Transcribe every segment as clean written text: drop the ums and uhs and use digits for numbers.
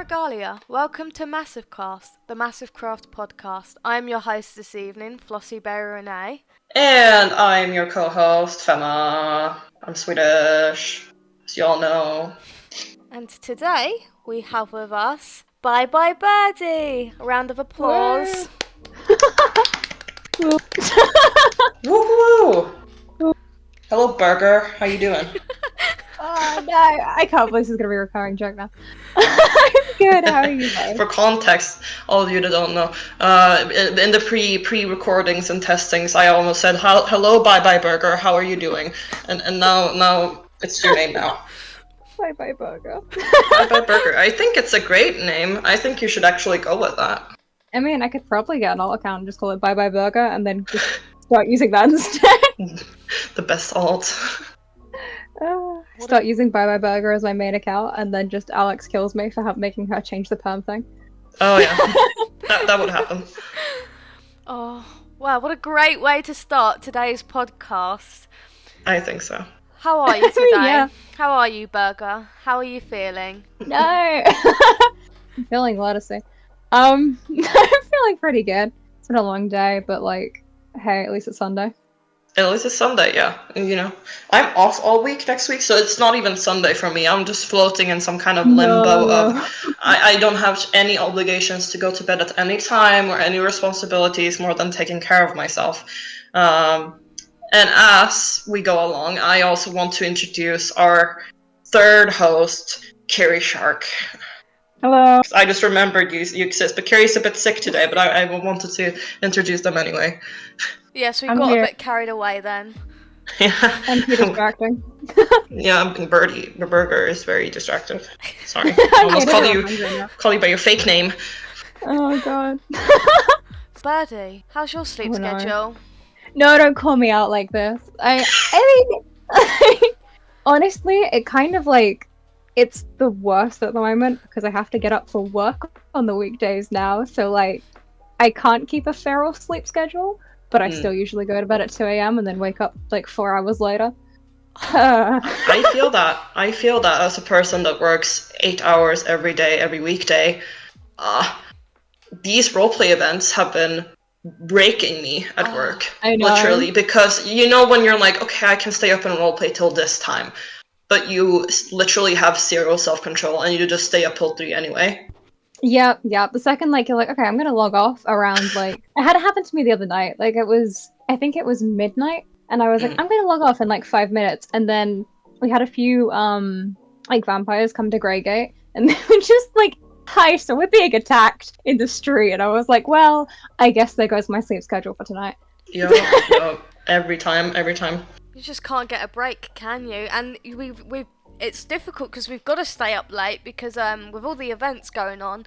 Regalia, welcome to MassiveCast, the MassiveCraft Podcast. I'm your host this evening, Flossie Berry Renee. And I'm your co-host, Femma. I'm Swedish, as you all know. And today, we have with us BiBiBirdie. A round of applause. Woohoo! Hello, Burger. How you doing? Oh no, I can't believe this is going to be a recurring joke now. I'm good, how are you guys? For context, all of you that don't know, in the pre-recordings and testings, I almost said, hello, bye Burger, how are you doing? And now it's your name now. Bye Burger. Bye Burger. I think it's a great name. I think you should actually go with that. I mean, I could probably get an alt account and just call it Bye Burger and then just start using that instead. The best alt. Start using Bye Burger as my main account, and then just Alex kills me for making her change the perm thing. Oh yeah, that would happen. Oh, wow, what a great way to start today's podcast. I think so. How are you today? Yeah. How are you, Burger? How are you feeling? No! I'm feeling lettucey. I'm feeling pretty good. It's been a long day, but like, hey, at least it's Sunday. At least it's Sunday, yeah. You know, I'm off all week next week, so it's not even Sunday for me. I'm just floating in some kind of limbo of I don't have any obligations to go to bed at any time or any responsibilities more than taking care of myself. And as we go along, I also want to introduce our third host, Carrie Shark. Hello. I just remembered you exist, but Carrie's a bit sick today, but I wanted to introduce them anyway. Yes, we I'm got here. a bit carried away then. Yeah. I'm too distracting. Yeah, Birdie, the burger is very distracting. Sorry, I almost call you by your fake name. Oh god. Birdie, how's your sleep Oh, no. schedule? No, don't call me out like this. I mean, honestly, it kind of like, it's the worst at the moment because I have to get up for work on the weekdays now. So like, I can't keep a feral sleep schedule, but I still usually go to bed at 2 a.m. and then wake up like 4 hours later. I feel that. I feel that as a person that works 8 hours every day, every weekday. These roleplay events have been breaking me at work, I know. literally, because you know when you're like, okay, I can stay up and roleplay till this time, but you literally have zero self-control and you just stay up till 3 anyway. Yeah. The second like you're like, okay, I'm gonna log off around like it had happened to me the other night. Like I think it was midnight, and I was like, I'm gonna log off in like 5 minutes, and then we had a few like vampires come to Greygate, and they were just like, hi, so we're being attacked in the street, and I was like, well, I guess there goes my sleep schedule for tonight. Yeah, every time. You just can't get a break, can you? And it's difficult because we've got to stay up late because with all the events going on,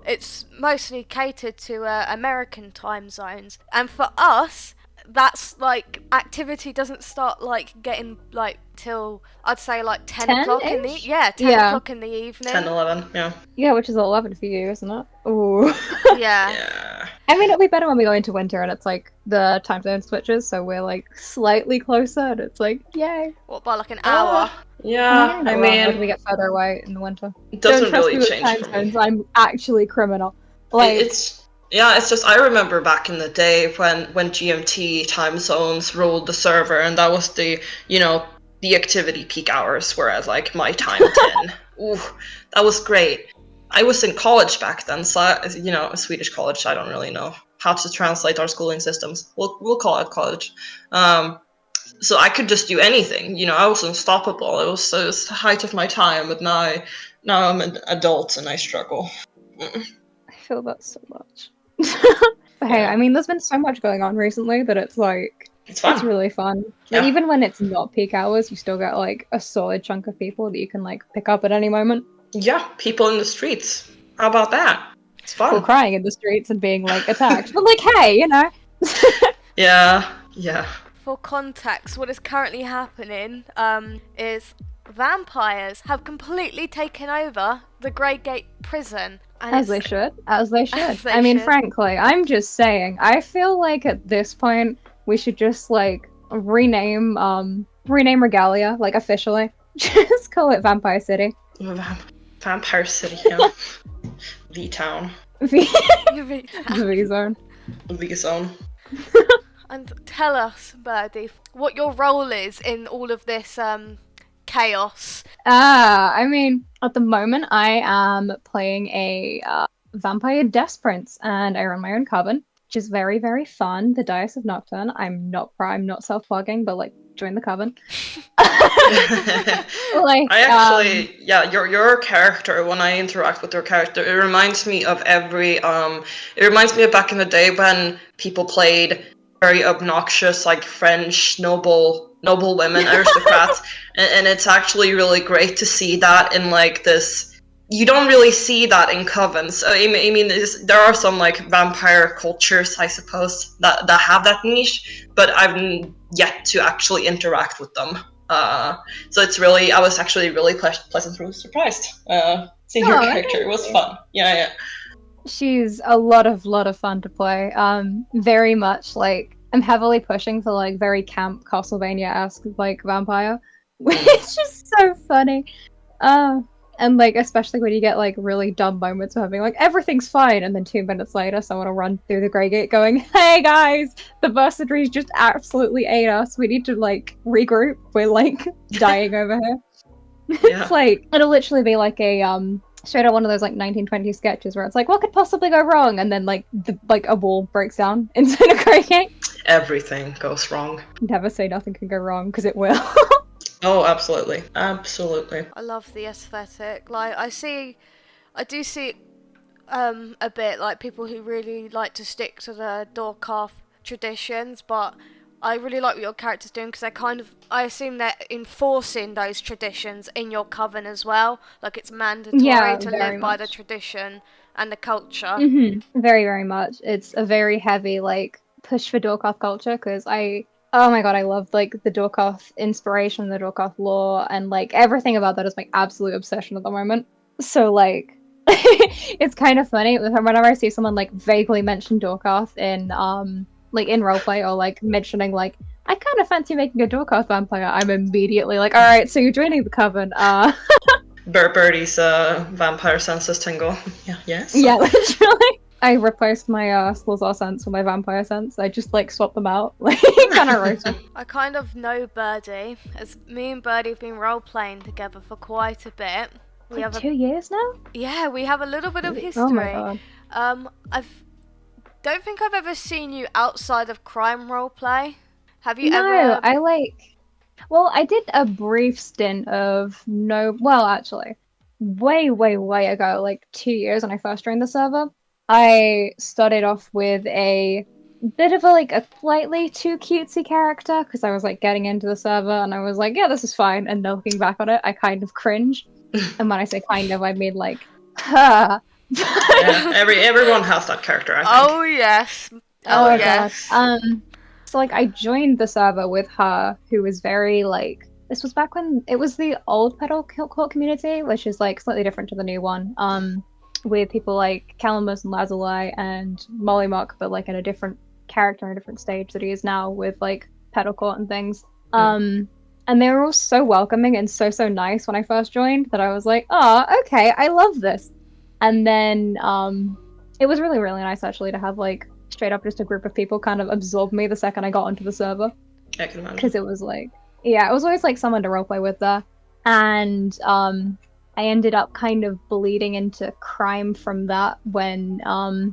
it's mostly catered to American time zones. And for us, that's like activity doesn't start like getting like till I'd say like 10 o'clock in the 10 o'clock in the evening. 10, 11, Yeah, which is 11 for you, isn't it? Ooh. Yeah. I mean, it'll be better when we go into winter and it's like the time zone switches, so we're like slightly closer, and it's like, yay. What, by like an hour? Yeah, I mean, we get further away in the winter. it doesn't Don't trust really me with change time for me. zones, I'm actually criminal. Like, It's just I remember back in the day when GMT time zones ruled the server, and that was the activity peak hours, whereas like my time 10. Ooh, that was great. I was in college back then, so a Swedish college. I don't really know how to translate our schooling systems. We'll call it college. So I could just do anything. I was unstoppable. It was the height of my time, but now I'm an adult and I struggle. I feel that so much. But hey, I mean, there's been so much going on recently that it's like, It's fun. it's really fun. Yeah. Even when it's not peak hours, you still get like a solid chunk of people that you can like pick up at any moment. Yeah, people in the streets. How about that? It's fun. People crying in the streets and being like attacked. But like, hey, Yeah. For context, what is currently happening is vampires have completely taken over the Greygate prison. And As they should. As they As should. they I mean, should. frankly, I'm just saying, I feel like at this point, we should just, like, rename Regalia, like, officially. Just call it Vampire City. Vampire City, yeah. V-Town. V-Zone. V-Zone. And tell us, Birdie, what your role is in all of this chaos. I mean, at the moment, I am playing a vampire death prince, and I run my own coven, which is very, very fun. The Dice of Nocturne. I'm not self-plugging, but like, join the coven. Like, I actually, your character, when I interact with your character, it reminds me of it reminds me of back in the day when people played very obnoxious, like, French noble women, aristocrats, and it's actually really great to see that in, like, this. You don't really see that in covens. I mean, there are some, like, vampire cultures, I suppose, that have that niche, but I've yet to actually interact with them. So it's really, I was actually really pleasantly surprised seeing your character. It was fun. Yeah. She's a lot of fun to play. Very much like, I'm heavily pushing for like very camp Castlevania-esque like vampire, which is so funny. And like, especially when you get like really dumb moments of having like, everything's fine, and then 2 minutes later someone will run through the Grey Gate going, hey guys, the Versadries just absolutely ate us, we need to like regroup, we're like dying over here. Yeah. It's like, it'll literally be like a straight out one of those like 1920s sketches where it's like, what could possibly go wrong? And then like a wall breaks down inside a Grey Gate. Everything goes wrong. Never say nothing can go wrong, because it will. Oh, absolutely. Absolutely. I love the aesthetic. Like, I do see a bit like people who really like to stick to the Dorkoth traditions, but I really like what your character's doing, because I assume they're enforcing those traditions in your coven as well. Like, it's mandatory to live by the tradition and the culture. Mm-hmm. Very, very much. It's a very heavy like push for Dorkoth culture, because oh my god, I love like the Dorkoth inspiration, the Dorkoth lore, and like everything about that is my absolute obsession at the moment. So like, it's kind of funny whenever I see someone like vaguely mention Dorkoth in like in roleplay, or like mentioning like, I kind of fancy making a Dorkoth vampire, I'm immediately like, all right, so you're joining the coven. Birdie's vampire senses tingle. Yeah. Yes. Yeah, literally. I replaced my Slazar sense with my vampire sense. I just like swapped them out, like kind of roasted. I kind of know Birdie, as me and Birdie have been role playing together for quite a bit. We have 2 years now? Yeah, we have a little bit of history. Oh my god. Don't think I've ever seen you outside of crime roleplay. Have you ever? No, I did a brief stint of actually, way ago, like 2 years when I first joined the server. I started off with a bit of a slightly too cutesy character, because I was like getting into the server and I was like, yeah, this is fine. And then looking back on it, I kind of cringe. And when I say kind of, I mean like, huh. Yeah, everyone has that character, I think. Oh yes. Oh yes. God. So like, I joined the server with her, who was very like, this was back when it was the old Petal Court community, which is like slightly different to the new one. With people like Calamus and Lazuli and Mollymock, but like in a different character and a different stage that he is now with like Petal Court and things. And they were all so welcoming and so nice when I first joined that I was like, oh, okay, I love this. And then it was really, really nice actually to have like straight up just a group of people kind of absorb me the second I got onto the server. I can imagine. Because it was like, yeah, it was always like someone to roleplay with there. And I ended up kind of bleeding into crime from that when, I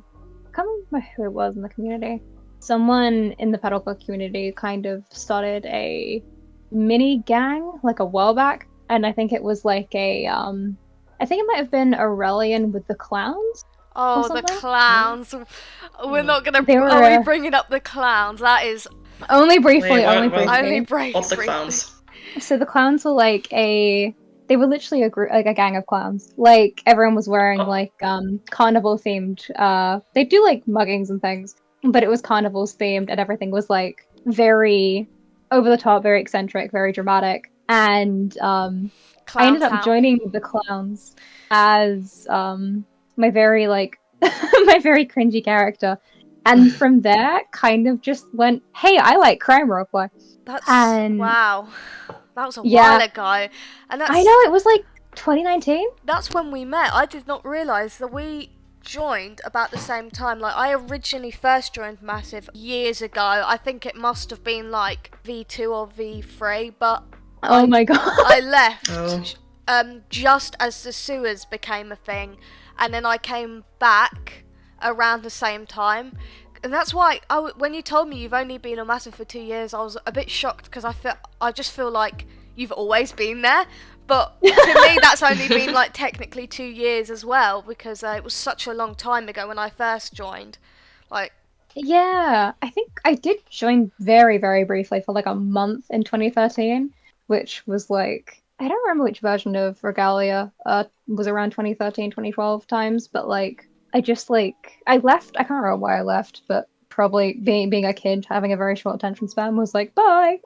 can't remember who it was in the community. Someone in the Petal Court community kind of started a mini gang like a while back, and I think it was like I think it might have been Aurelian with the clowns. Oh, the clowns. We're not gonna. Are we bringing up the clowns? That is. Only briefly. Only briefly. What's the clowns? So the clowns were like they were literally a group, like a gang of clowns. Like, everyone was wearing like carnival themed. They do like muggings and things, but it was carnivals themed, and everything was like very over the top, very eccentric, very dramatic. And I ended up joining the clowns as my very like my very cringy character. And from there, kind of just went, hey, I like crime roleplay. Wow. That was a while ago. And that's... I know, it was like 2019? That's when we met. I did not realise that we joined about the same time. Like, I originally first joined Massive years ago. I think it must have been like V2 or V3, but Oh my god. I left Oh. just as the sewers became a thing, and then I came back around the same time. And that's why when you told me you've only been on Massive for 2 years, I was a bit shocked because I just feel like you've always been there. But to me, that's only been like technically 2 years as well, because it was such a long time ago when I first joined. Like, Yeah, I think I did join very, very briefly for like a month in 2013, which was like, I don't remember which version of Regalia was around 2013, 2012 times, but like, I just like, I left, I can't remember why I left, but probably being a kid, having a very short attention span, was like, bye!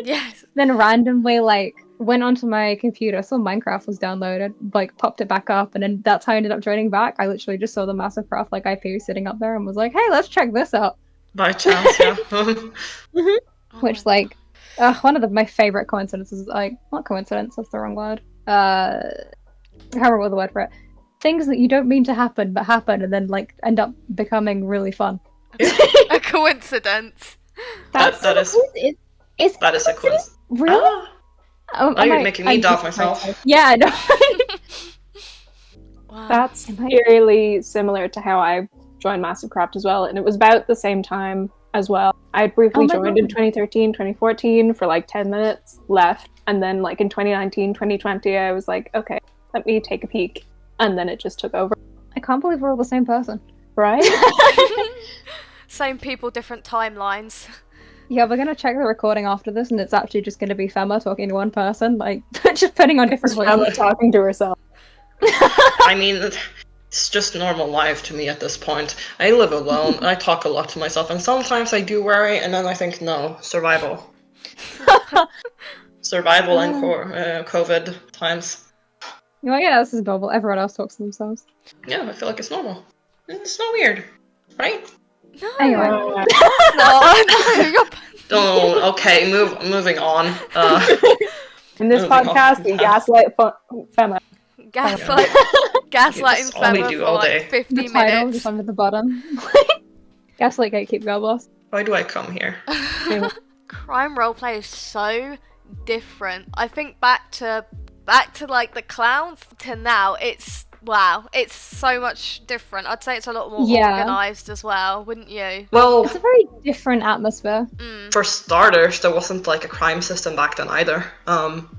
yes. Then randomly, like, went onto my computer, saw Minecraft was downloaded, like, popped it back up, and then that's how I ended up joining back. I literally just saw the MassiveCraft, like, IP sitting up there and was like, hey, let's check this out. By chance, yeah. Oh Which, my- like, one of my favorite coincidences, like, not coincidence, that's the wrong word. I can't remember what the word for it. Things that you don't mean to happen, but happen, and then, like, end up becoming really fun. a coincidence. That is Is that is a quiz. really? Ah, now you're making me doubt myself. Yeah, no. Wow. That's Am I- eerily similar to how I joined MassiveCraft as well, and it was about the same time as well. I had briefly Oh my joined in God. 2013, 2014 for like 10 minutes, left, and then like in 2019, 2020, I was like, okay, let me take a peek, and then it just took over. I can't believe we're all the same person. Right? Same people, different timelines. Yeah, we're gonna check the recording after this, and it's actually just gonna be Femma talking to one person, like, just putting on different Emma voices. talking to herself. I mean, it's just normal life to me at this point. I live alone. I talk a lot to myself, and sometimes I do worry, and then I think, no, survival. Survival and COVID times. You know, yeah, this is normal. Everyone else talks to themselves. Yeah, I feel like it's normal. It's not weird, right? No. Anyway. Uh, No, you're Oh, okay, moving on. in this Oh, podcast, we yeah. gaslight Femma. gaslight, gaslighting That's all we Femma do for all like day. 50 The title minutes. just under the bottom. Gaslight Gatekeep Girl Boss. Why do I come here? Crime roleplay is so different. I think back to like the clowns to now, it's wow, it's so much different. I'd say it's a lot more Yeah. organised as well, wouldn't you? Well, It's a very different atmosphere. for starters, there wasn't like a crime system back then either.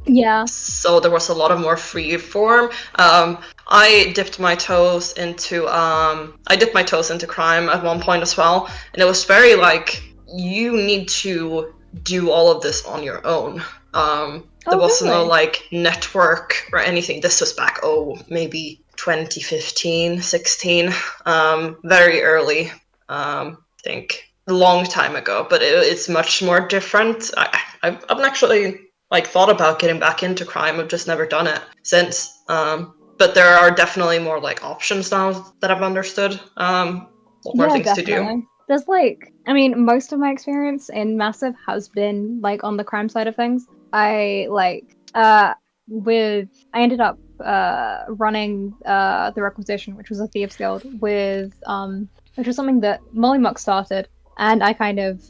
Yeah. So there was a lot of more free form. I dipped my toes into crime at one point as well, and it was very like you need to do all of this on your own. There was no really? like network or anything. This was back maybe 2015, 16, very early. I think a long time ago, but it's much more different. I've actually like thought about getting back into crime. I've just never done it since. But there are definitely more like options now that I've understood. More things to do. There's like, I mean, most of my experience in Massive has been like on the crime side of things. I ended up running the Requisition, which was a thieves guild, which was something that Molly Muck started, and I kind of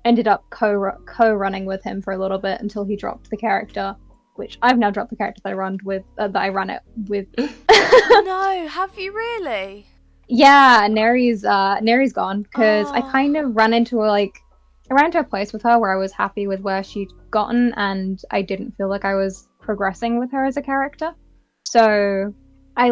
ended up co-running with him for a little bit until he dropped the character, which I've now dropped the character that I ran it with. No, have you really? Yeah, Neri's gone because I Oh. kind of ran into a place with her where I was happy with where she'd gotten, and I didn't feel like I was progressing with her as a character. So I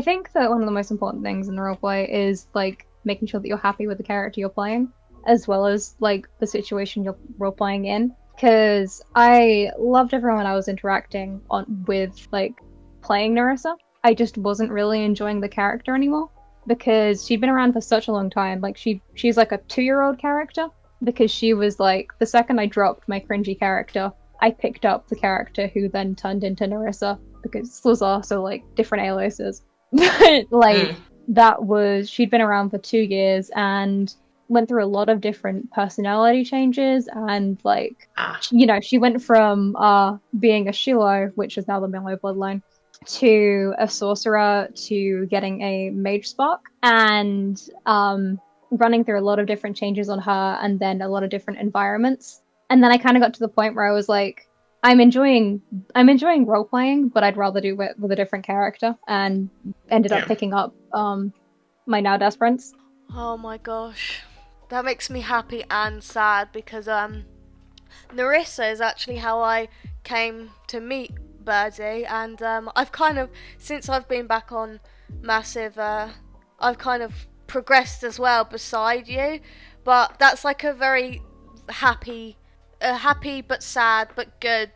think that one of the most important things in the roleplay is like making sure that you're happy with the character you're playing, as well as like the situation you're roleplaying in. Because I loved everyone I was interacting with, like playing Narissa. I just wasn't really enjoying the character anymore because she'd been around for such a long time. Like she's like a 2-year-old character, because she was like, the second I dropped my cringy character, I picked up the character who then turned into Narissa, because this was also like different aliases. But like that was, she'd been around for 2 years, and went through a lot of different personality changes, and like, Ah. you know, she went from being a Shiloh, which is now the Milo bloodline, to a sorcerer, to getting a mage spark, and running through a lot of different changes on her, and then a lot of different environments. And then I kind of got to the point where I was like, I'm enjoying role playing, but I'd rather do it with a different character, and ended up picking up my Now Death Prince. Oh my gosh, that makes me happy and sad, because Narissa is actually how I came to meet Birdie, and I've kind of, since I've been back on Massive, I've kind of progressed as well beside you, but that's like a very happy but sad but good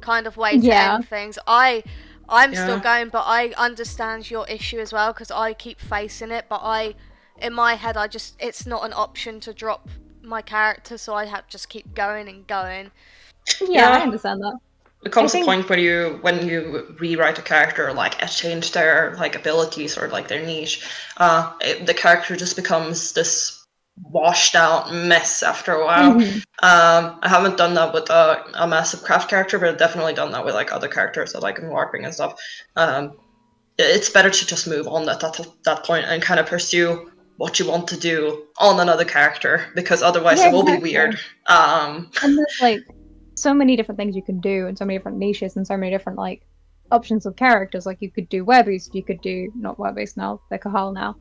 kind of way to end things. I'm still going, but I understand your issue as well, because I keep facing it, but in my head, it's not an option to drop my character, so I have to just keep going and going. Yeah, I understand that. There comes a point where when you rewrite a character, like change their like abilities or like their niche, the character just becomes this washed out mess after a while. I haven't done that with a MassiveCraft character, but I've definitely done that with like other characters that like in warping and stuff. It's better to just move on at that point and kind of pursue what you want to do on another character, because otherwise it will be weird. And there's like so many different things you can do, and so many different niches, and so many different like options of characters. Like you could do werbeast, you could do not werbeast now, they're Kahal now.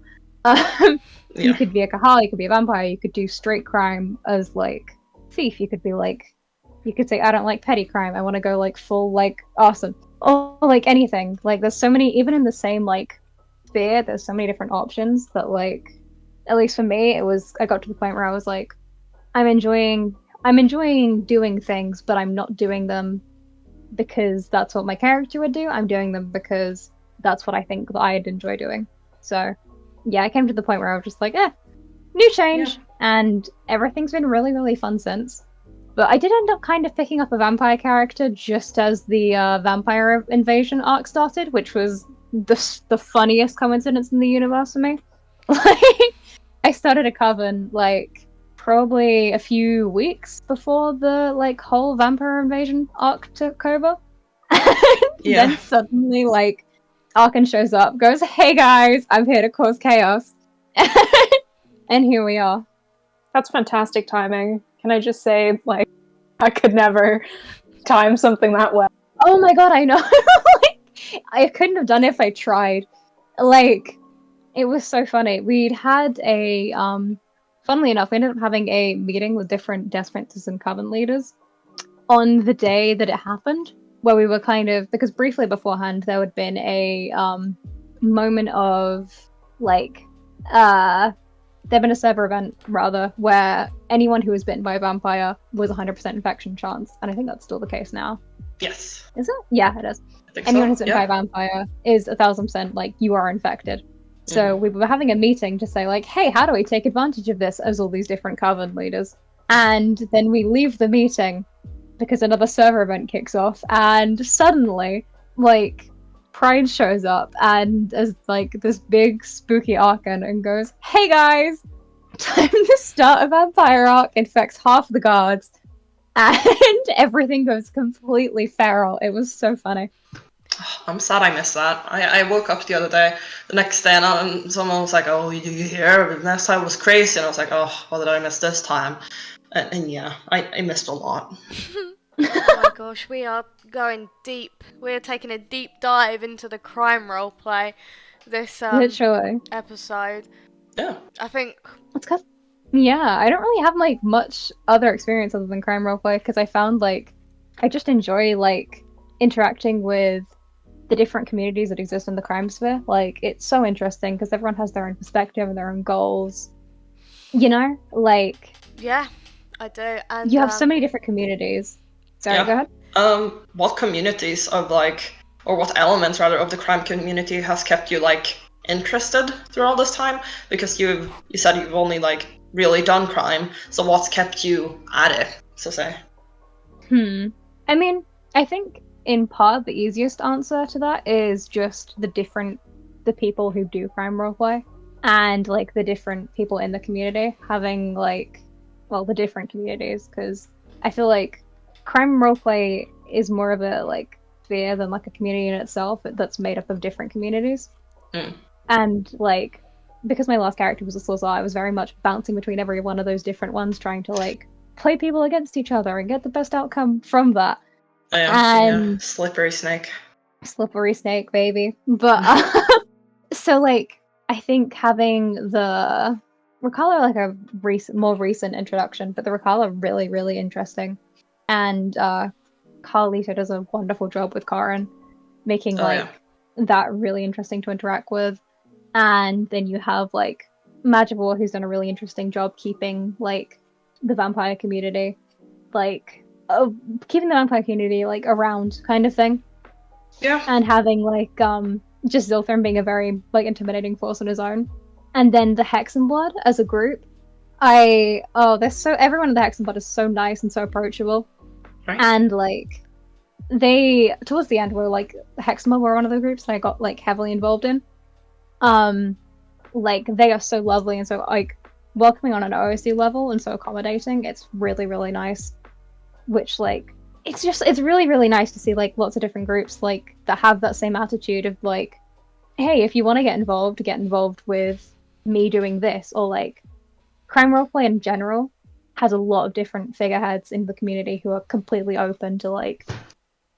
You could be a Kahal, you could be a vampire, you could do straight crime as like thief, you could be like, you could say I don't like petty crime, I want to go like full like arson, or like anything. Like there's so many, even in the same like sphere, there's so many different options that like, at least for me, I got to the point where I was like, I'm enjoying doing things, but I'm not doing them because that's what my character would do. I'm doing them because that's what I think that I'd enjoy doing. So yeah, I came to the point where I was just like, new change, and everything's been really, really fun since. But I did end up kind of picking up a vampire character just as the vampire invasion arc started, which was the funniest coincidence in the universe for me. Like, I started a coven like probably a few weeks before the like whole vampire invasion arc took over. Then suddenly like Arkan shows up, goes, "Hey guys, I'm here to cause chaos." And here we are. That's fantastic timing. Can I just say, like, I could never time something that well. Oh my god, I know. Like, I couldn't have done it if I tried. Like, it was so funny. We'd had a funnily enough, we ended up having a meeting with different Death Princes and Coven leaders on the day that it happened, where we were kind of, because briefly beforehand there had been a moment of like there'd been a server event rather where anyone who was bitten by a vampire was 100% infection chance, and I think that's still the case now. Yes. Is it? Yeah, it is. Anyone who's bitten by a vampire is 1000% like you are infected. So we were having a meeting to say like, hey, how do we take advantage of this as all these different Coven leaders? And then we leave the meeting because another server event kicks off, and suddenly like Pride shows up and as like this big spooky Arkan and goes, "Hey guys, time to start a vampire arc," infects half the guards, and everything goes completely feral. It was so funny. I'm sad I missed that. I woke up the next day, and someone was like, "Oh, did you hear? Last time was crazy." And I was like, "Oh, what did I miss this time?" And yeah, I missed a lot. Oh my gosh, we are going deep. We're taking a deep dive into the crime roleplay this literally episode. Yeah. I think it's cause I don't really have like much other experience other than crime roleplay, because I found like I just enjoy like interacting with the different communities that exist in the crime sphere. Like, it's so interesting because everyone has their own perspective and their own goals. You know, like yeah, I do. And you have so many different communities. Sorry, go ahead. What communities of like, or what elements rather of the crime community has kept you like interested through all this time? Because you said you've only like really done crime, so what's kept you at it, so say? I mean, I think in part the easiest answer to that is just the people who do crime roleplay. and like the different people in the community having like, well, the different communities, because I feel like crime roleplay is more of a like sphere than like a community in itself that's made up of different communities. And like, because my last character was a Slazar, I was very much bouncing between every one of those different ones, trying to like play people against each other and get the best outcome from that. I am slippery snake. Slippery snake, baby. But so like, I think having the Rakala, like a more recent introduction, but the Rakala really, really interesting. And Carlito does a wonderful job with Karen, making that really interesting to interact with. And then you have like Majibor, who's done a really interesting job keeping like the vampire community, like keeping the vampire community like around kind of thing. Yeah. And having like just Zilthern being a very like intimidating force on his own. And then the Hexenblood as a group. Everyone in the Hexenblood is so nice and so approachable. Right. And like they towards the end were like Hexenblood were one of the groups that I got like heavily involved in. Like they are so lovely and so like welcoming on an OSC level and so accommodating. It's really, really nice. Which like it's really, really nice to see like lots of different groups like that have that same attitude of like, hey, if you want to get involved with me doing this, or like crime roleplay in general has a lot of different figureheads in the community who are completely open to like,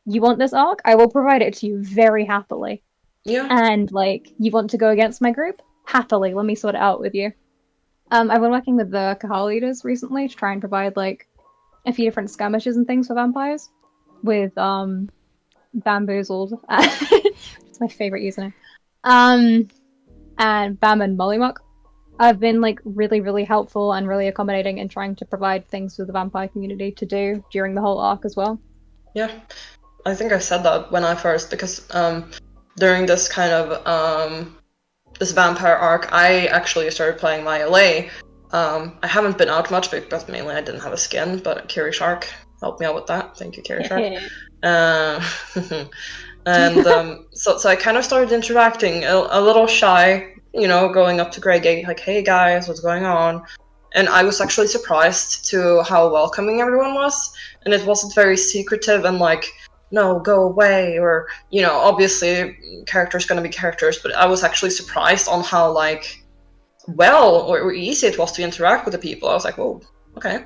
you want this arc? I will provide it to you very happily. Yeah. And like, you want to go against my group? Happily, let me sort it out with you. I've been working with the Kahal leaders recently to try and provide like a few different skirmishes and things for vampires with Bamboozled. It's my favorite username. And Bam and Mollymuck. I've been like really, really helpful and really accommodating in trying to provide things for the vampire community to do during the whole arc as well. Yeah, I think I said that when I first, because during this kind of this vampire arc, I actually started playing my LA. I haven't been out much because mainly I didn't have a skin, but Kiri Shark helped me out with that. Thank you, Kiri Shark. And so I kind of started interacting a little shy, you know, going up to Grey Gate like, hey guys, what's going on? And I was actually surprised to how welcoming everyone was, and it wasn't very secretive and like, no, go away, or, you know, obviously characters gonna be characters, but I was actually surprised on how like well or easy it was to interact with the people. I was like, whoa, okay,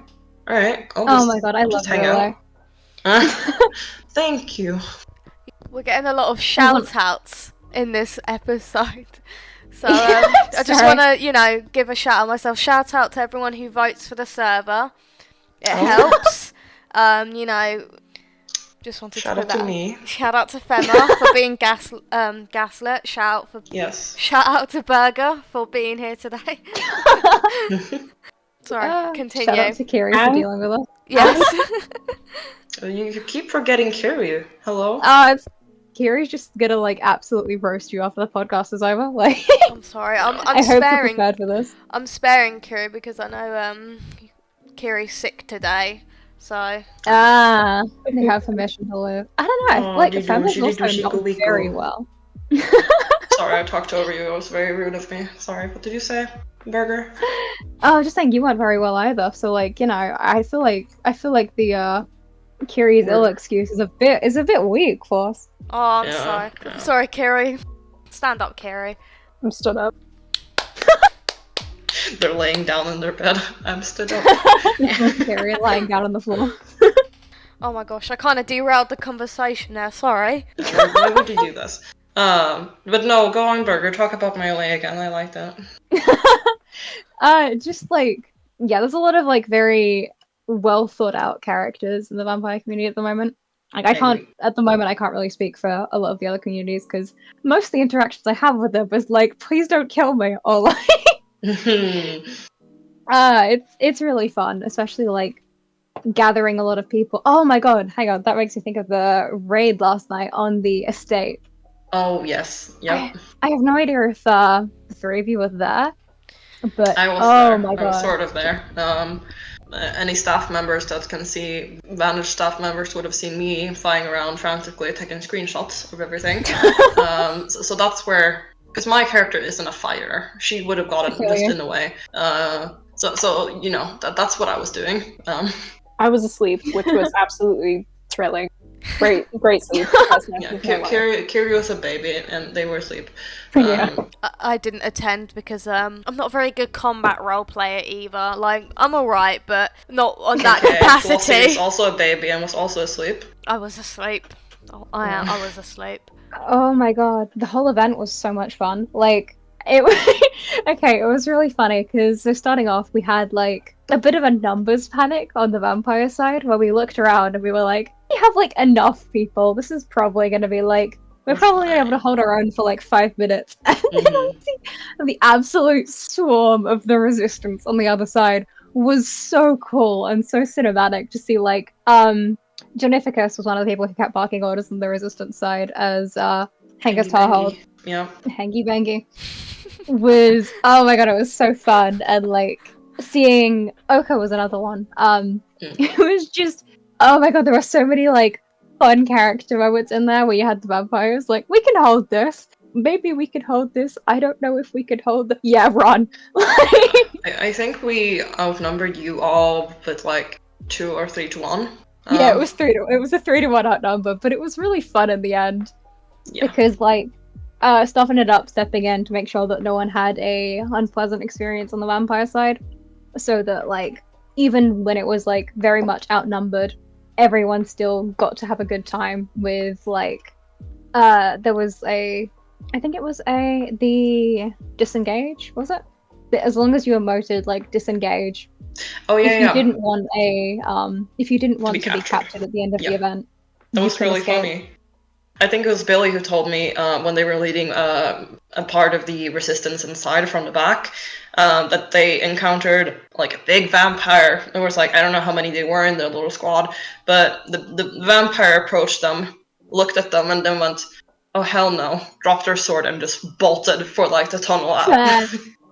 all right. Oh my god, I love hang out. Thank you. We're getting a lot of shout-outs in this episode. So I just want to, you know, give a shout out myself. Shout out to everyone who votes for the server. It helps. You know, just wanted shout to out put that to me. Shout out to Femma for being gaslit. Shout out to Burger for being here today. Sorry, continue. Shout out to Kiri for dealing with us. Yes. You keep forgetting Kiri. Hello? Kiri's just gonna like absolutely roast you after the podcast is over. Like, I'm sorry. I'm I hope you're sparing. prepared for this. I'm sparing Kiri because I know Kiri's sick today. So. They have permission to live. I don't know. Like, Femma's also not very well. Sorry, I talked over you. It was very rude of me. Sorry. What did you say, Burger? Oh, just saying you weren't very well either. So like, you know, I feel like the Kiri's ill excuse is a bit weak for us. Oh, I'm sorry. Yeah. Sorry, Kiri. Stand up, Kiri. I'm stood up. They're laying down in their bed. I'm stood up. Kiri lying down on the floor. Oh my gosh, I kind of derailed the conversation there. Sorry. Why would you do this? But no, go on, Burger. Talk about my LA again. I like that. Just like, yeah, there's a lot of like very well thought out characters in the vampire community at the moment. Like, I can't really speak for a lot of the other communities because most of the interactions I have with them is like, please don't kill me, or like, it's really fun, especially like gathering a lot of people. Oh my god, hang on, that makes me think of the raid last night on the estate. Oh yes, yep. I have no idea if the three of you were there, but I was there. My god, I was sort of there. Any staff members that can see Vantage staff members would have seen me flying around frantically taking screenshots of everything. So that's where because my character isn't a fighter. She would have gotten feel just you. in the way. So you know, that's what I was doing. I was asleep, which was absolutely thrilling. Great sleep. Best night Yeah, of my life. Kiri was a baby, and they were asleep. Yeah. I didn't attend because I'm not a very good combat role player either. Like, I'm alright, but not on that Okay, Flossie capacity. is also a baby and was also asleep. I was asleep. Oh, I was asleep. Oh my god, the whole event was so much fun. Like, it was okay. It was really funny because so starting off, we had like a bit of a numbers panic on the vampire side where we looked around and we were like, we have like enough people. This is probably going to be like we're probably gonna be able to hold our own for like 5 minutes. And then I see the absolute swarm of the resistance on the other side was so cool and so cinematic to see. Like, Jonificus was one of the people who kept barking orders on the resistance side as Hengus Tarhold. Yeah. Hangy Bangy was, oh my god, it was so fun. And like seeing Oka was another one. It was just, oh my god, there were so many like fun character moments in there where you had the vampires like, we can hold this, maybe we could hold this, I don't know if we could hold the run. I think we outnumbered you all with like 2 or 3 to 1. Yeah, it was a 3-to-1 outnumber, but it was really fun in the end. Yeah. Because like Stuff ended up stepping in to make sure that no one had a unpleasant experience on the vampire side, so that like even when it was like very much outnumbered, everyone still got to have a good time with like there was a, I think it was the disengage, was it? As long as you emoted like disengage. Oh yeah, if you didn't want if you didn't want to be captured at the end of the event, that was really escape. funny. I think it was Billy who told me when they were leading a part of the resistance inside from the back that they encountered like a big vampire. There was like, I don't know how many they were in their little squad, but the vampire approached them, looked at them, and then went, oh hell no, dropped their sword and just bolted for like the tunnel out. Fair.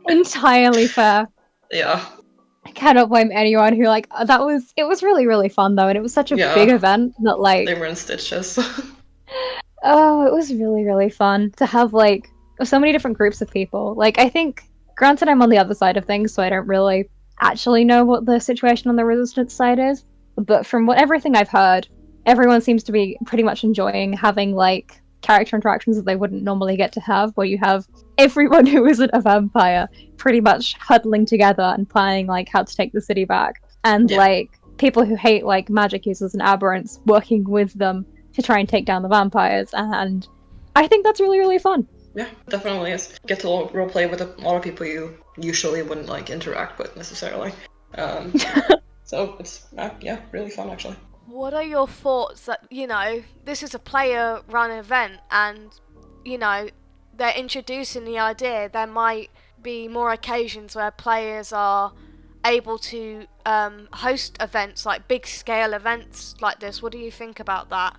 Entirely fair. Yeah. I cannot blame anyone who like it was really, really fun though, and it was such a big event that like they were in stitches. Oh, it was really, really fun to have like so many different groups of people. Like, I think, granted, I'm on the other side of things, so I don't really actually know what the situation on the resistance side is. But from everything I've heard, everyone seems to be pretty much enjoying having like character interactions that they wouldn't normally get to have, where you have everyone who isn't a vampire pretty much huddling together and planning like how to take the city back, and like people who hate like magic users and aberrants working with them to try and take down the vampires, and I think that's really, really fun. Yeah, definitely is. Get to roleplay with a lot of people you usually wouldn't like interact with necessarily. So it's really fun actually. What are your thoughts that, you know, this is a player-run event and, you know, they're introducing the idea there might be more occasions where players are able to host events, like big-scale events like this. What do you think about that?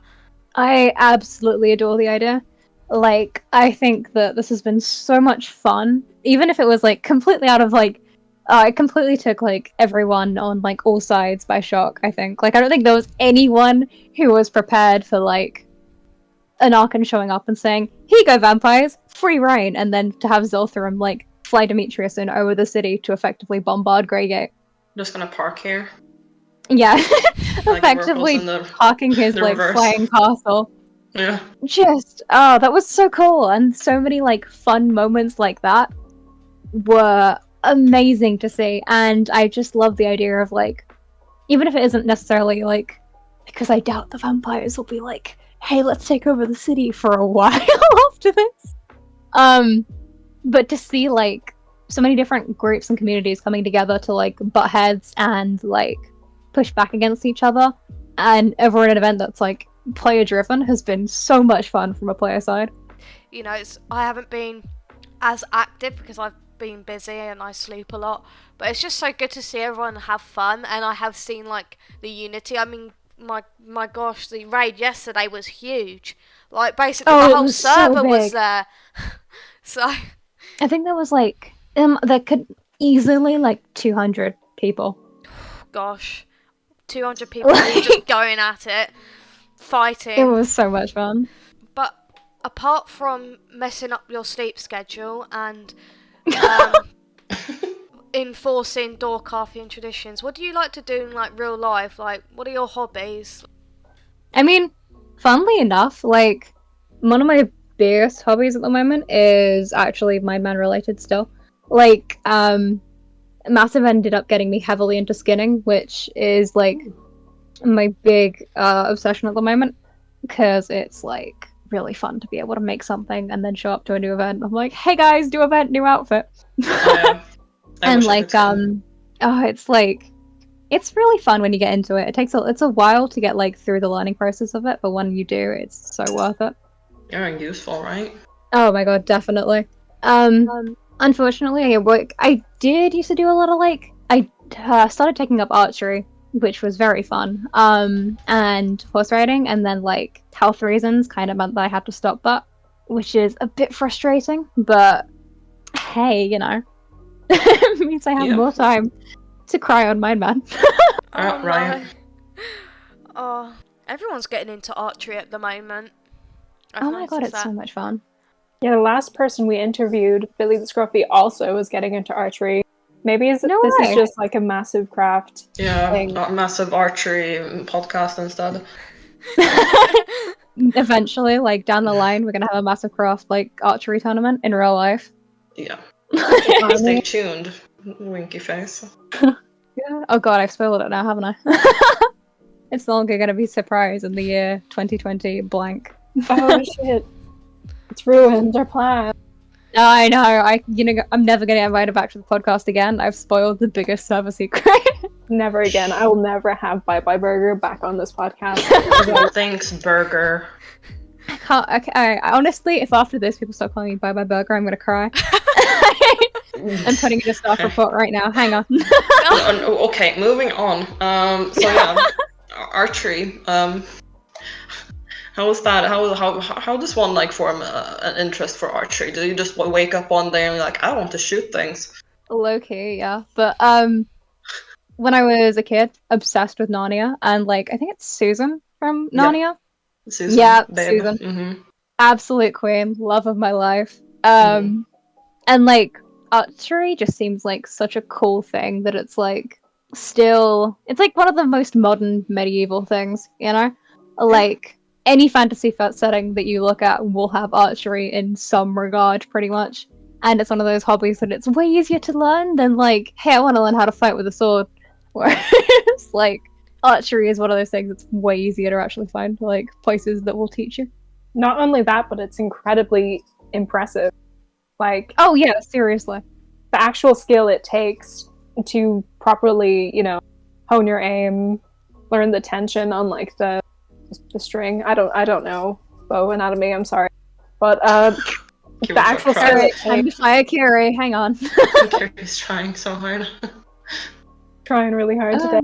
I absolutely adore the idea. Like, I think that this has been so much fun, even if it was like completely out of like it completely took like everyone on like all sides by shock. I think like I don't think there was anyone who was prepared for like an Archon showing up and saying, "Here you go, vampires, free reign," and then to have Ziltharim like fly Demetrius in over the city to effectively bombard Greygate. Just gonna park here. Yeah, like effectively parking his like reverse. flying castle. Yeah. Just that was so cool, and so many like fun moments like that were amazing to see. And I just love the idea of like, even if it isn't necessarily like, because I doubt the vampires will be like, hey, let's take over the city for a while after this. But to see like so many different groups and communities coming together to like butt heads and like push back against each other, and over an event that's like player driven has been so much fun from a player side. You know, I haven't been as active because I've been busy and I sleep a lot, but it's just so good to see everyone have fun. And I have seen like the unity. I mean, my gosh, the raid yesterday was huge. Like basically the whole server was there. So I think there was like there could easily like 200 people. Gosh, 200 people just going at it, fighting. It was so much fun. But apart from messing up your sleep schedule and enforcing Dorkathian traditions, what do you like to do in like real life? Like, what are your hobbies? I mean, funnily enough, like, one of my biggest hobbies at the moment is actually Mindman related still. Like, Massive ended up getting me heavily into skinning, which is, like, my big obsession at the moment, because it's, like, really fun to be able to make something and then show up to a new event. I'm like, hey guys, new event, new outfit. Yeah. And, like, it's, like, it's really fun when you get into it. It's a while to get, like, through the learning process of it, but when you do, it's so worth it. You're useful, right? Oh my god, definitely. Unfortunately, I did used to do a lot of, like, I started taking up archery, which was very fun, and horse riding, and then, like, health reasons kind of meant that I had to stop that, which is a bit frustrating, but hey, you know, it means I have more time to cry on Mindman. Oh, Ryan. no. Oh, everyone's getting into archery at the moment. Oh my god, it's so much fun. Yeah, the last person we interviewed, Billy the Scruffy, also was getting into archery. Maybe this is just like a MassiveCraft thing. Massive archery podcast instead. Eventually, like, down the line, we're gonna have a MassiveCraft, like, archery tournament in real life. Yeah. Stay tuned. Winky face. Yeah. Oh god, I've spoiled it now, haven't I? It's no longer gonna be surprise in the year 2020 blank. Oh shit. It's ruined our plan. I know. I'm never going to get invited back to the podcast again. I've spoiled the biggest server secret. Never again. I will never have BiBiBirdie back on this podcast. Thanks, Burger. I can't. Okay, honestly, if after this people start calling me BiBiBurger, I'm going to cry. I'm putting in a staff report right now. Hang on. Okay, moving on. So yeah, archery. How was that? How does one like form an interest for archery? Do you just wake up one day and be like, I want to shoot things? Low key, yeah. But when I was a kid, obsessed with Narnia, and like I think it's Susan from Narnia. Susan. Yeah, babe. Susan. Mm-hmm. Absolute queen, love of my life. And like archery just seems like such a cool thing that it's like it's like one of the most modern medieval things, you know? Like any fantasy setting that you look at will have archery in some regard, pretty much. And it's one of those hobbies that it's way easier to learn than like, hey, I want to learn how to fight with a sword. Whereas like archery is one of those things that's way easier to actually find like places that will teach you. Not only that, but it's incredibly impressive. Like, oh yeah, seriously. The actual skill it takes to properly, you know, hone your aim, learn the tension on like the string. I don't know bow anatomy, I'm sorry. But the actual skill it takes. Carrie, hang on. Carrie's trying so hard. Trying really hard today.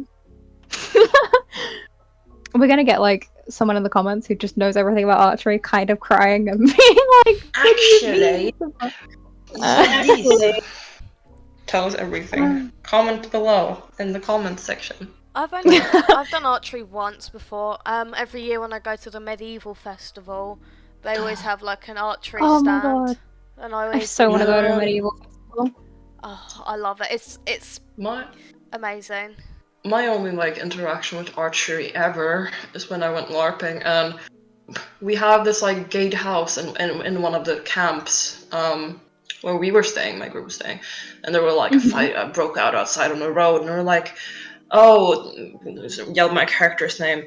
We're gonna get like someone in the comments who just knows everything about archery kind of crying and being like, actually tell us everything. Comment below in the comment section. I've done archery once before. Every year when I go to the medieval festival, they always have like an archery stand. My god. And I always want to go to a medieval festival. Oh, I love it. It's amazing. My only like interaction with archery ever is when I went LARPing, and we have this like gatehouse in one of the camps where we were staying, my group was staying, and there were like a fight broke out outside on the road, and they were like, yelled my character's name,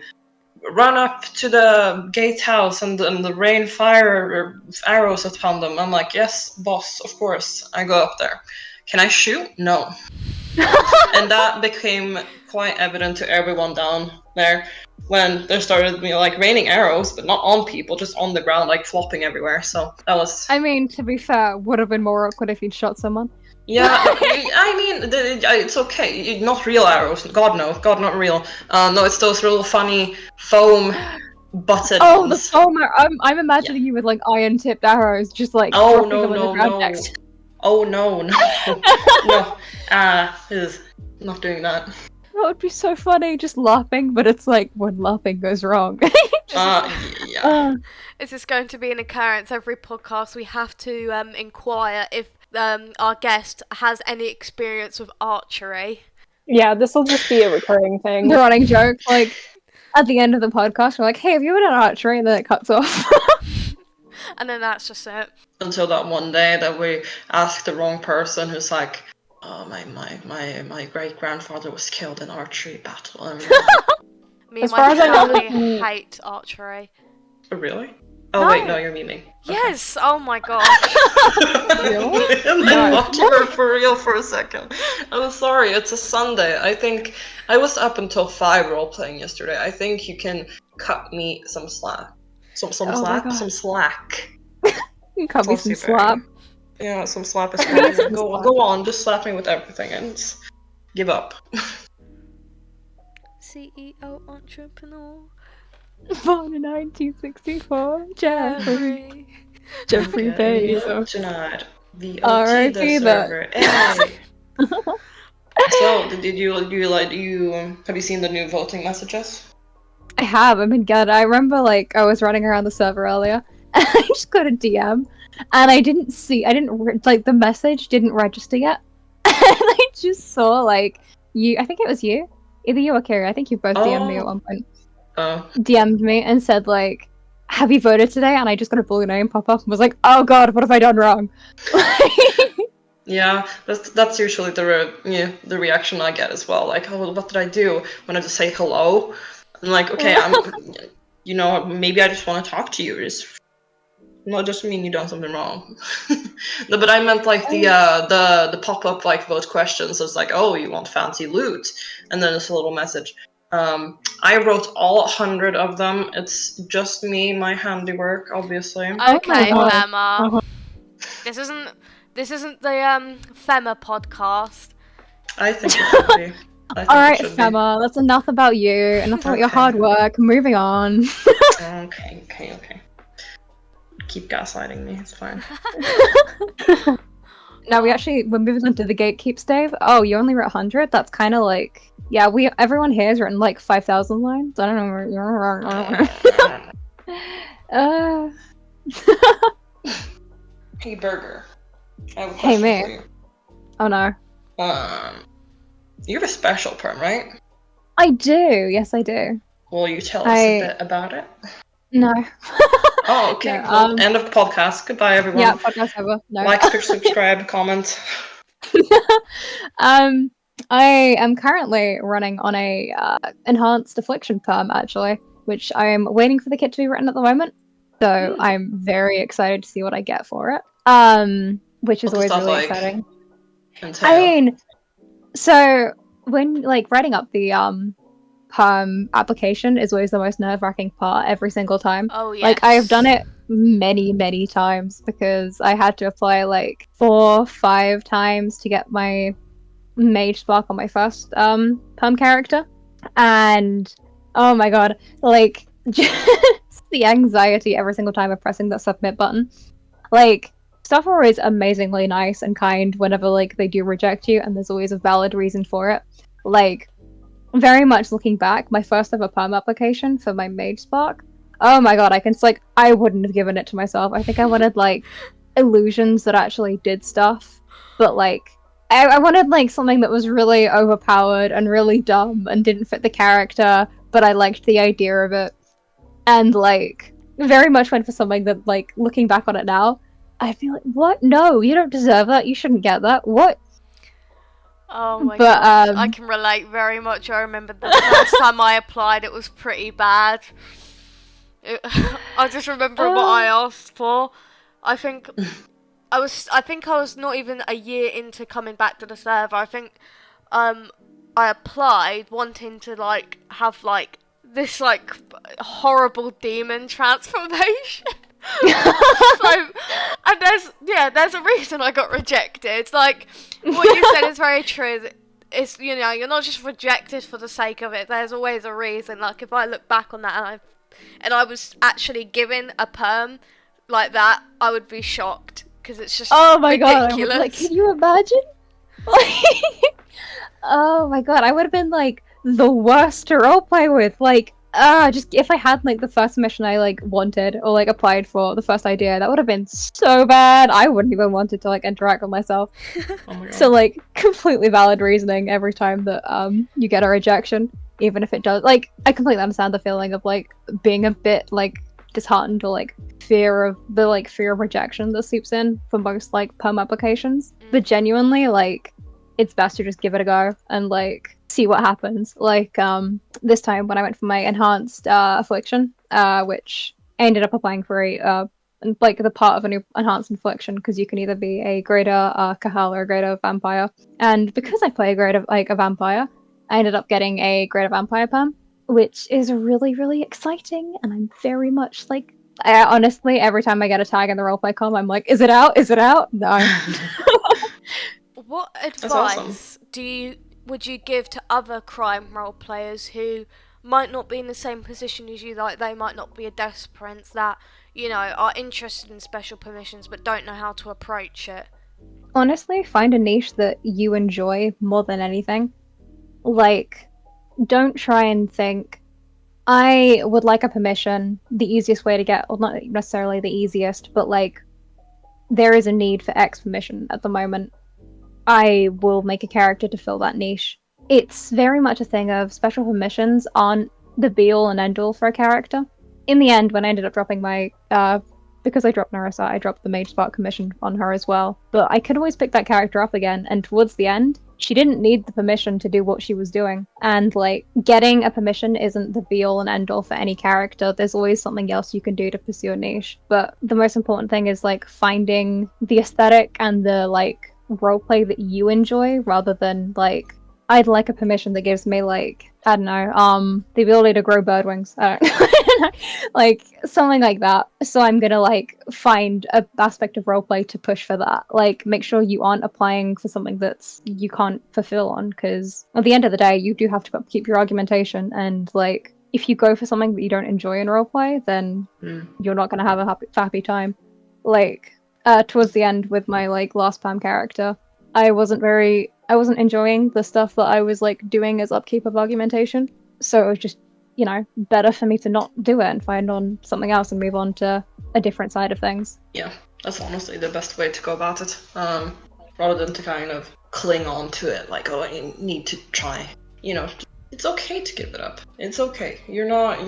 run up to the gatehouse and rain fire arrows upon them. I'm like, yes, boss, of course. I go up there. Can I shoot? No. And that became quite evident to everyone down there when there started me like raining arrows, but not on people, just on the ground, like flopping everywhere. So that was. I mean, to be fair, would have been more awkward if you'd shot someone. Yeah, I mean, it's okay. Not real arrows. God, no. God, not real. No, it's those real funny foam butted ones. The foam arrow. I'm imagining you with like iron-tipped arrows, just like dropping them on the ground next. Oh no. No. Not doing that. what would be so funny? Just laughing, but it's like when laughing goes wrong. Yeah. Is this going to be an occurrence every podcast? We have to inquire if our guest has any experience with archery. Yeah, this will just be a recurring thing. The running joke, like at the end of the podcast, we're like, "Hey, have you ever done archery?" And then it cuts off. And then that's just it. Until that one day that we asked the wrong person who's like, oh, my great grandfather was killed in archery battle. Me and As far my as I know, family hate archery. Oh, really? Oh No. wait, no, you're memeing. Yes. Oh my god. Really? And I thought you were for real for a second. I'm sorry, it's a Sunday. I think I was up until 5 role-playing yesterday. I think you can cut me some slack. Some Oh my slack? God. Some slack. You cut me some Saucy berry. slap. Yeah, some slap is fine. Go on, just slap me with everything and just give up. CEO entrepreneur. Born in 1964, Jeffrey Jeffrey. Bezos. Tonight, the R.I.P. OT the that. server. Hey. So, did you have you seen the new voting messages? I have. I mean, God, I remember like I was running around the server earlier, and I just got a DM, and like the message didn't register yet, and I just saw like you. I think it was you, either you or Kira. I think you both DM'd me at one point. Oh. DM'd me and said like, "Have you voted today?" And I just got a blue name pop up and was like, "Oh God, what have I done wrong?" Yeah, that's usually the reaction I get as well. Like, oh, what did I do? When I just say hello, I'm like, okay, maybe I just want to talk to you. Not just mean you done something wrong. No, but I meant like the pop up like vote questions. It's like, oh, you want fancy loot, and then it's a little message. I wrote all 100 of them. It's just me, my handiwork, obviously. Okay, God. Femma. This isn't the Femma podcast. I think it should be. All right, Femma, that's enough about you. Enough about your Okay. hard work. Moving on. Okay. Keep gaslighting me. It's fine. Now we're moving on to the gatekeeps, Dave. Oh, you only wrote 100? That's kind of like, yeah, everyone here has written like 5,000 lines. I don't know. Hey, Burger. I have a Hey, question mate. for you. Oh no. You have a special perm, right? I do. Yes, I do. Will you tell us a bit about it? No. Oh, okay. No, Well, end of podcast. Goodbye, everyone. Yeah, podcast over. No. Like, subscribe, comment. I am currently running on a enhanced affliction perm, actually, which I'm waiting for the kit to be written at the moment. So I'm very excited to see what I get for it. Which is What does always that, really like, exciting. entail? I mean, so when like writing up the perm application is always the most nerve-wracking part every single time. Oh yes. Like I have done it many times because I had to apply like 4-5 times to get my mage spark on my first perm character, and oh my god, like just the anxiety every single time of pressing that submit button. Like stuff are always amazingly nice and kind whenever like they do reject you, and there's always a valid reason for it. Like very much looking back, my first ever perm application for my mage spark, oh my god, I wouldn't have given it to myself. I think I wanted like illusions that actually did stuff, but like I wanted like something that was really overpowered and really dumb and didn't fit the character, but I liked the idea of it, and like very much went for something that, like, looking back on it now, I feel like, what? No, you don't deserve that. You shouldn't get that. What? Oh my But, god, I can relate very much. I remember the first time I applied, it was pretty bad. I just remember what I asked for. I think I was not even a year into coming back to the server. I think I applied wanting to like have like this like horrible demon transformation. And there's a reason I got rejected. Like what you said is very true. It's, you know, you're not just rejected for the sake of it. There's always a reason. Like if I look back on that and I was actually given a perm like that, I would be shocked because it's just oh my god! ridiculous. Like, can you imagine? Oh my god! I would have been like the worst to roleplay with. Like, just if I had like the first mission I like wanted or like applied for, the first idea, that would have been so bad. I wouldn't even wanted to like interact with myself. Oh my god. So like completely valid reasoning every time that you get a rejection, even if it does. Like, I completely understand the feeling of like being a bit like disheartened or like fear of rejection that seeps in for most like perm applications. But genuinely, like, it's best to just give it a go and like see what happens. Like this time when I went for my enhanced affliction, which I ended up applying for like the part of a new enhanced affliction, because you can either be a greater Kahal or a greater vampire. And because I play a greater like a vampire, I ended up getting a greater vampire perm, which is really, really exciting, and I'm very much like, honestly, every time I get a tag in the roleplay com, I'm like, is it out? Is it out? No. What advice awesome. would you give to other crime role players who might not be in the same position as you? Like, they might not be a death prince that, you know, are interested in special permissions but don't know how to approach it. Honestly, find a niche that you enjoy more than anything. Like, don't try and think, I would like a permission. The easiest way to get, well, not necessarily the easiest, but like, there is a need for X permission at the moment. I will make a character to fill that niche. It's very much a thing of special permissions aren't the be-all and end-all for a character. In the end, when I ended up dropping my, because I dropped Narissa, I dropped the Mage Spark commission on her as well. But I could always pick that character up again, and towards the end, she didn't need the permission to do what she was doing. And like, getting a permission isn't the be-all and end-all for any character. There's always something else you can do to pursue a niche. But the most important thing is like finding the aesthetic and the like roleplay that you enjoy, rather than like, I'd like a permission that gives me like, I don't know, the ability to grow bird wings. I don't know. Like something like that. So I'm gonna like find a aspect of roleplay to push for that. Like, make sure you aren't applying for something that's you can't fulfill on, because at the end of the day, you do have to keep your argumentation. And like, if you go for something that you don't enjoy in roleplay, then you're not gonna have a happy time. Like, towards the end with my like last PAM character, I wasn't enjoying the stuff that I was like doing as upkeep of argumentation. So it was just, you know, better for me to not do it and find on something else and move on to a different side of things. Yeah, that's honestly the best way to go about it. Rather than to kind of cling on to it, like, oh, I need to try. You know, it's okay to give it up. It's okay. If you're not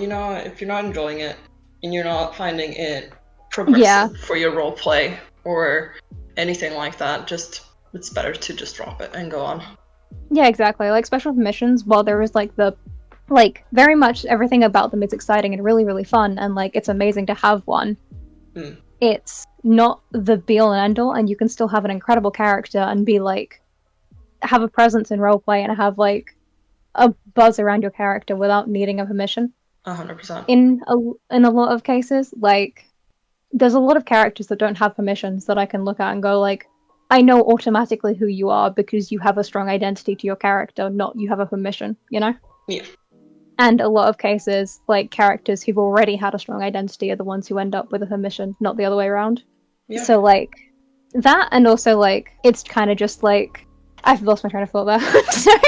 enjoying it and you're not finding it progressive for your role play or anything like that, it's better to just drop it and go on. Yeah, exactly. Like, special permissions, while there is like very much everything about them is exciting and really, really fun, and like it's amazing to have one, it's not the be-all and end-all, and you can still have an incredible character and be like, have a presence in roleplay and have like a buzz around your character without needing a permission. 100%. In a lot of cases, like, there's a lot of characters that don't have permissions that I can look at and go like, I know automatically who you are because you have a strong identity to your character, not you have a permission, you know? Yeah. And a lot of cases, like, characters who've already had a strong identity are the ones who end up with a permission, not the other way around. Yeah. So, like, that, and also, like, it's kind of just, like, I've lost my train of thought there. Sorry.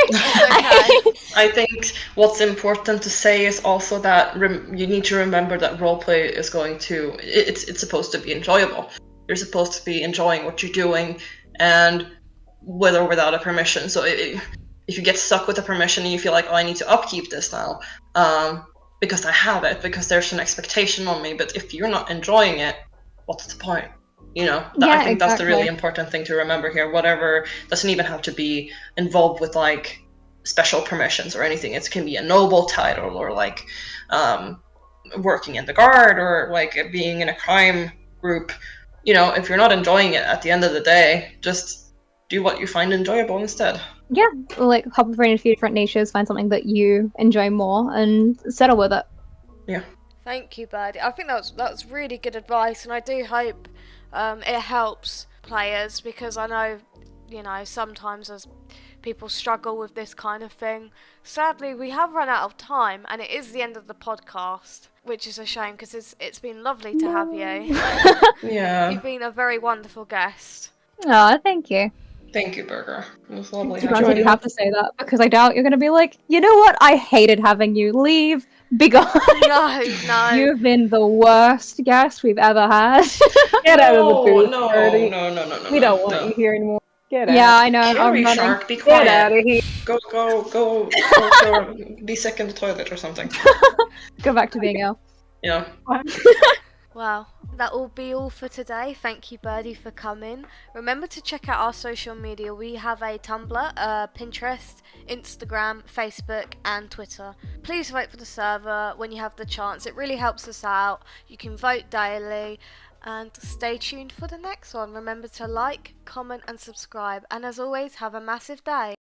I think what's important to say is also that you need to remember that roleplay is it's supposed to be enjoyable. You're supposed to be enjoying what you're doing, and with or without a permission. So if you get stuck with a permission and you feel like, oh, I need to upkeep this now, because I have it, because there's an expectation on me, but if you're not enjoying it, what's the point? You know, I think that's the really important thing to remember here. Whatever, doesn't even have to be involved with like special permissions or anything. It can be a noble title, or like working in the guard, or like being in a crime group. You know, if you're not enjoying it at the end of the day, just do what you find enjoyable instead. Yeah, like hop over in a few different niches, find something that you enjoy more, and settle with it. Yeah. Thank you, Birdie. I think that was really good advice, and I do hope it helps players, because I know, you know, sometimes as people struggle with this kind of thing. Sadly, we have run out of time, and it is the end of the podcast, which is a shame, because it's been lovely to have you. Yeah. You've been a very wonderful guest. Oh, thank you. Thank you, Burger. It was lovely Granted, having you you. have to say that because I doubt you're going to be like, you know what? I hated having you. Leave. Be gone. No. You've been the worst guest we've ever had. Get out of the booth, No, Birdie. no. We don't want you here anymore. Get out. Yeah, I know. Carrie I'm running. Shark, be Get quiet. out of here. Go, be sick in the toilet or something. Go back to being ill. Yeah. Well, that will be all for today. Thank you, Birdie, for coming. Remember to check out our social media. We have a Tumblr, Pinterest, Instagram, Facebook, and Twitter. Please vote for the server when you have the chance. It really helps us out. You can vote daily. And stay tuned for the next one. Remember to like, comment, and subscribe. And as always, have a massive day.